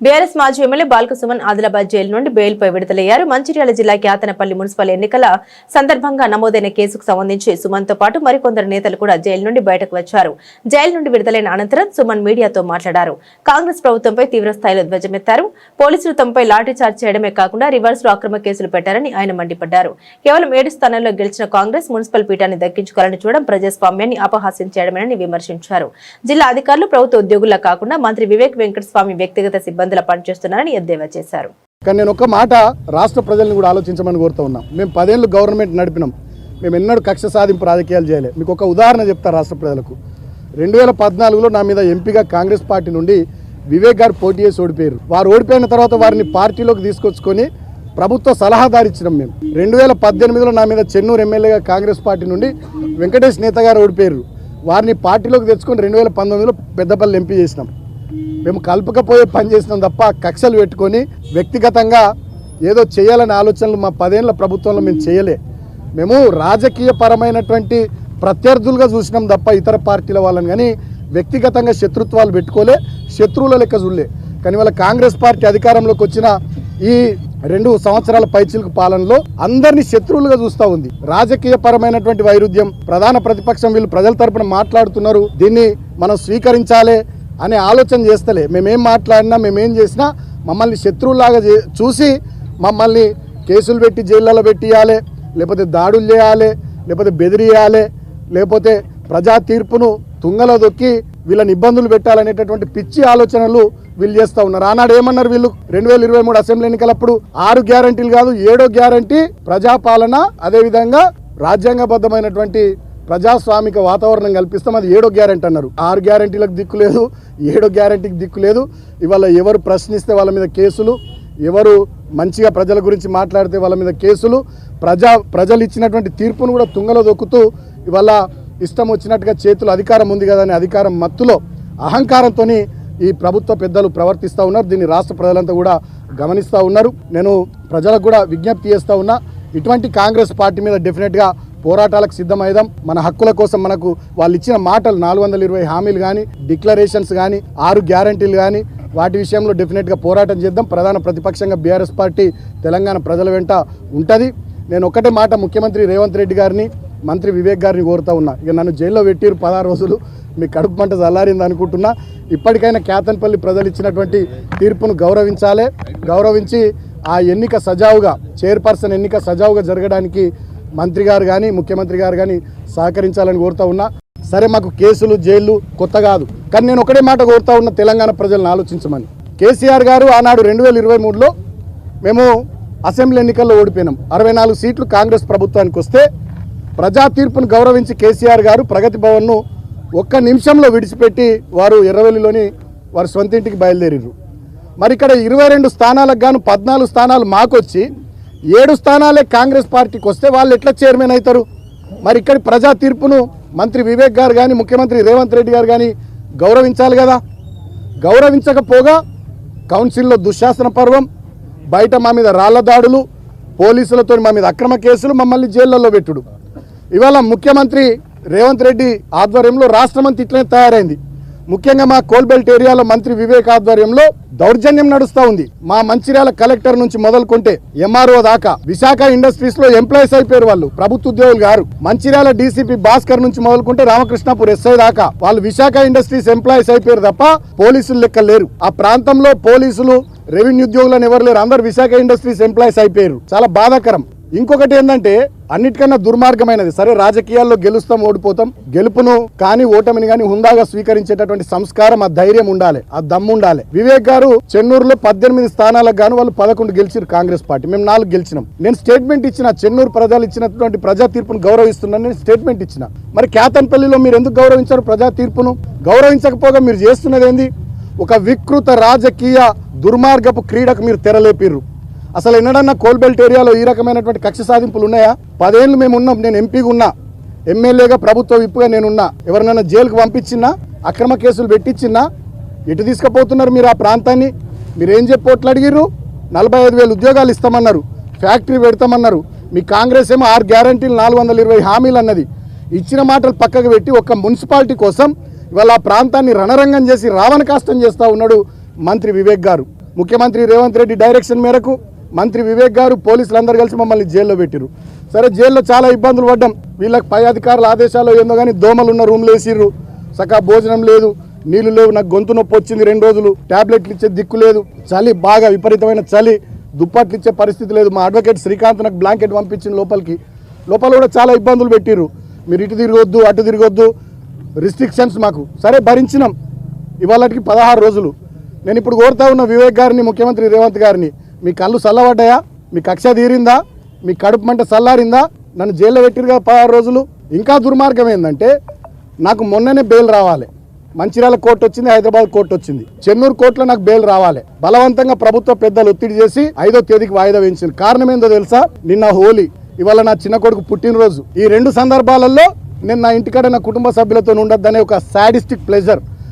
BRS మాజీ MLA Balka Suman Adilabad jail నుండి బెయిల్పై విడుదలయ్యారు. మంచిర్యాల జిల్లా క్యాతనపల్లి మున్సిపల్ ఎన్నికల సందర్భంగా నమోదైన కేసుకు సంబంధించి సుమన్ తో పాటు మరికొందరు నేతలు కూడా జైలు నుండి బయటకు వచ్చారు. జైలు నుండి విడుదలైన అనంతరం సుమన్ మీడియాతో మాట్లాడారు. కాంగ్రెస్ ప్రభుత్వంపై తీవ్రస్థాయిలో ధ్వజమెత్తారు. పోలీసులు తమపై లాఠీచార్జ్ చేయడమే కాకుండా రివర్స్ లో అక్రమ కేసులు పెట్టారని ఆయన మండిపడ్డారు. కేవలం 7 స్థానాల్లో గెలిచిన కాంగ్రెస్ మున్సిపల్ పీఠాన్ని దక్కించుకోవాలని చూడడం ప్రజాస్వామ్యాన్ని అపహాస్యం చేయడమేనని విమర్శించారు. జిల్లా అధికారులు ప్రభుత్వ ఉద్యోగుల్లా కాకుండా మంత్రి వివేక్ వెంకటస్వామి వ్యక్తిగత సిబ్బంది పనిచేస్తున్నారని ఎద్దేవా చేశారు. కానీ నేను ఒక మాట రాష్ట్ర ప్రజల్ని కూడా ఆలోచించమని కోరుతా ఉన్నాం. మేము 10 ఏళ్ళు గవర్నమెంట్ నడిపినాం. మేము ఎన్నడూ కక్ష సాధింపు రాజకీయాలు చేయలే. మీకు ఒక ఉదాహరణ చెప్తా రాష్ట్ర ప్రజలకు. 2014లో నా మీద ఎంపీగా కాంగ్రెస్ పార్టీ నుండి వివేక్ గారు పోటీ చేసి ఓడిపోయారు. వారు ఓడిపోయిన తర్వాత వారిని పార్టీలోకి తీసుకొచ్చుకొని ప్రభుత్వ సలహాదారు ఇచ్చినాం. మేము 2018లో నా మీద చెన్నూరు ఎమ్మెల్యేగా కాంగ్రెస్ పార్టీ నుండి వెంకటేష్ నేత గారు ఓడిపోయారు. వారిని పార్టీలోకి తెచ్చుకొని 2019లో పెద్దపల్లి ఎంపీ చేసినాం. మేము కలుపుకపోయే పని చేసినాం తప్ప కక్షలు పెట్టుకొని వ్యక్తిగతంగా ఏదో చేయాలనే ఆలోచనలు మా 10 ఏళ్ల ప్రభుత్వంలో మేము చేయలే. మేము రాజకీయ పరమైనటువంటి ప్రత్యర్థులుగా చూసినాం తప్ప ఇతర పార్టీల వాళ్ళని కానీ వ్యక్తిగతంగా శత్రుత్వాలు పెట్టుకోలే, శత్రువుల లెక్క చూడలే. కానీ వాళ్ళ కాంగ్రెస్ పార్టీ అధికారంలోకి వచ్చిన ఈ 2 సంవత్సరాల పైచిలుకు పాలనలో అందరినీ శత్రువులుగా చూస్తూ ఉంది. రాజకీయ పరమైనటువంటి వైరుధ్యం, ప్రధాన ప్రతిపక్షం వీళ్ళు ప్రజల తరపున మాట్లాడుతున్నారు, దీన్ని మనం స్వీకరించాలి అనే ఆలోచన చేస్తలే. మేమేం మాట్లాడినా మేమేం చేసినా మమ్మల్ని శత్రువులాగా చూసి మమ్మల్ని కేసులు పెట్టి జైళ్ళలో పెట్టియాలి, లేకపోతే దాడులు చేయాలి, లేకపోతే బెదిరియాలి, లేకపోతే ప్రజా తీర్పును తుంగలో దొక్కి వీళ్ళని ఇబ్బందులు పెట్టాలనేటటువంటి పిచ్చి ఆలోచనలు వీళ్ళు చేస్తూ ఉన్నారు. ఆనాడు ఏమన్నారు వీళ్ళు 2023 అసెంబ్లీ ఎన్నికలప్పుడు 6 గ్యారంటీలు కాదు 7వ గ్యారంటీ ప్రజాపాలన, అదేవిధంగా రాజ్యాంగబద్ధమైనటువంటి ప్రజాస్వామిక వాతావరణం కల్పిస్తాం, అది 7వ గ్యారంటీ అన్నారు. 6 గ్యారంటీలకు దిక్కు లేదు, 7వ గ్యారంటీకి దిక్కు లేదు. ఇవాళ ఎవరు ప్రశ్నిస్తే వాళ్ళ మీద కేసులు, ఎవరు మంచిగా ప్రజల గురించి మాట్లాడితే వాళ్ళ మీద కేసులు, ప్రజలు ఇచ్చినటువంటి తీర్పును కూడా తుంగలో దొక్కుతూ ఇవాళ ఇష్టం వచ్చినట్టుగా చేతులు అధికారం ఉంది కదా అని అధికారం మత్తులో అహంకారంతో ఈ ప్రభుత్వ పెద్దలు ప్రవర్తిస్తూ ఉన్నారు. దీన్ని రాష్ట్ర ప్రజలంతా కూడా గమనిస్తూ ఉన్నారు. నేను ప్రజలకు కూడా విజ్ఞప్తి చేస్తూ ఉన్నా, ఇటువంటి కాంగ్రెస్ పార్టీ మీద డెఫినెట్గా పోరాటాలకు సిద్ధమైదాం. మన హక్కుల కోసం మనకు వాళ్ళు ఇచ్చిన మాటలు 420 హామీలు కానీ, డిక్లరేషన్స్ కానీ, 6 గ్యారంటీలు కానీ, వాటి విషయంలో డెఫినెట్గా పోరాటం చేద్దాం. ప్రధాన ప్రతిపక్షంగా బీఆర్ఎస్ పార్టీ తెలంగాణ ప్రజల వెంట ఉంటుంది. నేను ఒకటే మాట ముఖ్యమంత్రి రేవంత్ రెడ్డి గారిని, మంత్రి వివేక్ గారిని కోరుతా ఉన్నా. ఇక నన్ను జైల్లో పెట్టిరు 16 రోజులు, మీ కడుపు మంట చల్లారింది అనుకుంటున్నా. ఇప్పటికైనా క్యాతన్పల్లి ప్రజలు ఇచ్చినటువంటి తీర్పును గౌరవించి ఆ ఎన్నిక సజావుగా, చైర్పర్సన్ ఎన్నిక సజావుగా జరగడానికి మంత్రి గారు కానీ ముఖ్యమంత్రి గారు కానీ సహకరించాలని కోరుతా ఉన్నా. సరే, మాకు కేసులు జైళ్ళు కొత్త కాదు, కానీ నేను ఒకటే మాట కోరుతా ఉన్నా, తెలంగాణ ప్రజలను ఆలోచించమని. కేసీఆర్ గారు ఆనాడు 2023లో మేము అసెంబ్లీ ఎన్నికల్లో ఓడిపోయినాం. 64 సీట్లు కాంగ్రెస్ ప్రభుత్వానికి వస్తే ప్రజా తీర్పును గౌరవించి కేసీఆర్ గారు ప్రగతి భవన్ను 1 నిమిషంలో విడిచిపెట్టి వారు ఎర్రవెల్లిలోని వారి సొంత ఇంటికి బయలుదేరారు. మరి ఇక్కడ 22 స్థానాలకు గాను 14 స్థానాలు మాకొచ్చి 7 స్థానాలే కాంగ్రెస్ పార్టీకి వస్తే వాళ్ళు ఎట్లా చైర్మన్ అవుతారు? మరి ఇక్కడి ప్రజా తీర్పును మంత్రి వివేక్ గారు కానీ ముఖ్యమంత్రి రేవంత్ రెడ్డి గారు కానీ గౌరవించాలి కదా. గౌరవించకపోగా కౌన్సిల్లో దుశ్శాసన పర్వం, బయట మా మీద రాళ్ల దాడులు, పోలీసులతో మా మీద అక్రమ కేసులు, మమ్మల్ని జైళ్లలో పెట్టుడు. ఇవాళ ముఖ్యమంత్రి రేవంత్ రెడ్డి ఆధ్వర్యంలో రాష్ట్రమంతా ఇట్లనే తయారైంది. ముఖ్యంగా మా కోల్బెల్ట్ ఏరియాలో మంత్రి వివేక్ ఆధ్వర్యంలో దౌర్జన్యం నడుస్తూ ఉంది. మా మంచిర్యాల కలెక్టర్ నుంచి మొదలుకుంటే ఎంఆర్ఓ దాకా విశాఖ ఇండస్ట్రీస్ లో ఎంప్లాయీస్ అయిపోయారు వాళ్ళు, ప్రభుత్వ ఉద్యోగులు గారు. మంచిర్యాల డీసీపీ భాస్కర్ నుంచి మొదలుకుంటే రామకృష్ణాపూర్ ఎస్ఐ దాకా వాళ్ళు విశాఖ ఇండస్ట్రీస్ ఎంప్లాయీస్ అయిపోయారు తప్ప పోలీసులు లెక్క లేరు. ఆ ప్రాంతంలో పోలీసులు, రెవెన్యూ ఉద్యోగులను ఎవరు లేరు, అందరు విశాఖ ఇండస్ట్రీస్ ఎంప్లాయీస్ అయిపోయారు. చాలా బాధాకరం. ఇంకొకటి ఏంటంటే అన్నిటికన్నా దుర్మార్గమైనది, సరే రాజకీయాల్లో గెలుస్తాం ఓడిపోతాం, గెలుపును కానీ ఓటమిని కానీ హుందాగా స్వీకరించేటటువంటి సంస్కారం, ఆ ధైర్యం ఉండాలి, ఆ దమ్ము ఉండాలి. వివేక్ గారు చెన్నూరులో 18 స్థానాలకు గాను వాళ్ళు 11 గెలిచారు కాంగ్రెస్ పార్టీ, మేము 4 గెలిచినాం. నేను స్టేట్మెంట్ ఇచ్చిన, చెన్నూరు ప్రజలు ఇచ్చినటువంటి ప్రజా తీర్పును గౌరవిస్తున్నాను నేను స్టేట్మెంట్ ఇచ్చిన. మరి క్యాతన్పల్లిలో మీరు ఎందుకు గౌరవించారు ప్రజా తీర్పును? గౌరవించకపోగా మీరు చేస్తున్నది ఏంది? ఒక వికృత రాజకీయ దుర్మార్గపు క్రీడకు మీరు తెరలేపిర్రు. అసలు ఎన్నడన్నా కోల్బెల్ట్ ఏరియాలో ఈ రకమైనటువంటి కక్ష సాధింపులు ఉన్నాయా? 10 ఏళ్ళు మేము ఉన్నాం. నేను ఎంపీగా ఉన్నా, ఎమ్మెల్యేగా, ప్రభుత్వ విప్పుగా నేనున్నా. ఎవరినైనా జైలుకు పంపించినా, అక్రమ కేసులు పెట్టించినా, ఎటు తీసుకుపోతున్నారు మీరు ఆ ప్రాంతాన్ని? మీరేం చెప్పి అడిగిర్రు? 45,000 ఉద్యోగాలు ఇస్తామన్నారు, ఫ్యాక్టరీ పెడతామన్నారు. మీ కాంగ్రెస్ ఏమో 6 గ్యారంటీలు 420 హామీలు అన్నది. ఇచ్చిన మాటలు పక్కకు పెట్టి ఒక మున్సిపాలిటీ కోసం ఇవాళ ఆ ప్రాంతాన్ని రణరంగం చేసి రావణ కాష్టం చేస్తూ ఉన్నాడు మంత్రి వివేక్ గారు. ముఖ్యమంత్రి రేవంత్ రెడ్డి డైరెక్షన్ మేరకు మంత్రి వివేక్ గారు పోలీసులందరూ కలిసి మమ్మల్ని జైల్లో పెట్టిరు. సరే జైల్లో చాలా ఇబ్బందులు పడ్డాం. వీళ్ళకి పై అధికారుల ఆదేశాలు ఏందో కానీ దోమలు ఉన్న రూమ్లు వేసిర్రు, సకా భోజనం లేదు, నీళ్లు లేవు, నాకు గొంతు నొప్పి వచ్చింది 2 రోజులు, టాబ్లెట్లు ఇచ్చే దిక్కు లేదు, చలి బాగా విపరీతమైన చలి, దుప్పట్లు ఇచ్చే పరిస్థితి లేదు. మా అడ్వకేట్ శ్రీకాంత్ నాకు బ్లాంకెట్ పంపించింది లోపల కూడా చాలా ఇబ్బందులు పెట్టిర్రు. మీరు ఇటు తిరగొద్దు అటు తిరగొద్దు రిస్ట్రిక్షన్స్ మాకు. సరే భరించినాం. ఇవాళకి 16 రోజులు. నేను ఇప్పుడు కోరుతా ఉన్న వివేక్ గారిని, ముఖ్యమంత్రి రేవంత్ గారిని, మీ కళ్ళు చల్లబడ్డాయా, మీ కక్ష తీరిందా, మీ కడుపు మంట చల్లారిందా? నన్ను జైల్లో పెట్టిరుగా 16 రోజులు. ఇంకా దుర్మార్గం ఏంటంటే నాకు మొన్ననే బెయిల్ రావాలి. మంచిర్యాల కోర్టు వచ్చింది, హైదరాబాద్ కోర్టు వచ్చింది, చెన్నూరు కోర్టులో నాకు బెయిల్ రావాలి. బలవంతంగా ప్రభుత్వ పెద్దలు ఒత్తిడి చేసి 5వ తేదీకి వాయిదా వేయించింది. కారణం ఏందో తెలుసా? నిన్న హోలీ, ఇవాళ నా చిన్న కొడుకు పుట్టినరోజు. ఈ 2 సందర్భాలలో నేను నా ఇంటికాడ నా కుటుంబ సభ్యులతో ఉండొద్దనే ఒక సాడిస్టిక్ ప్లెజర్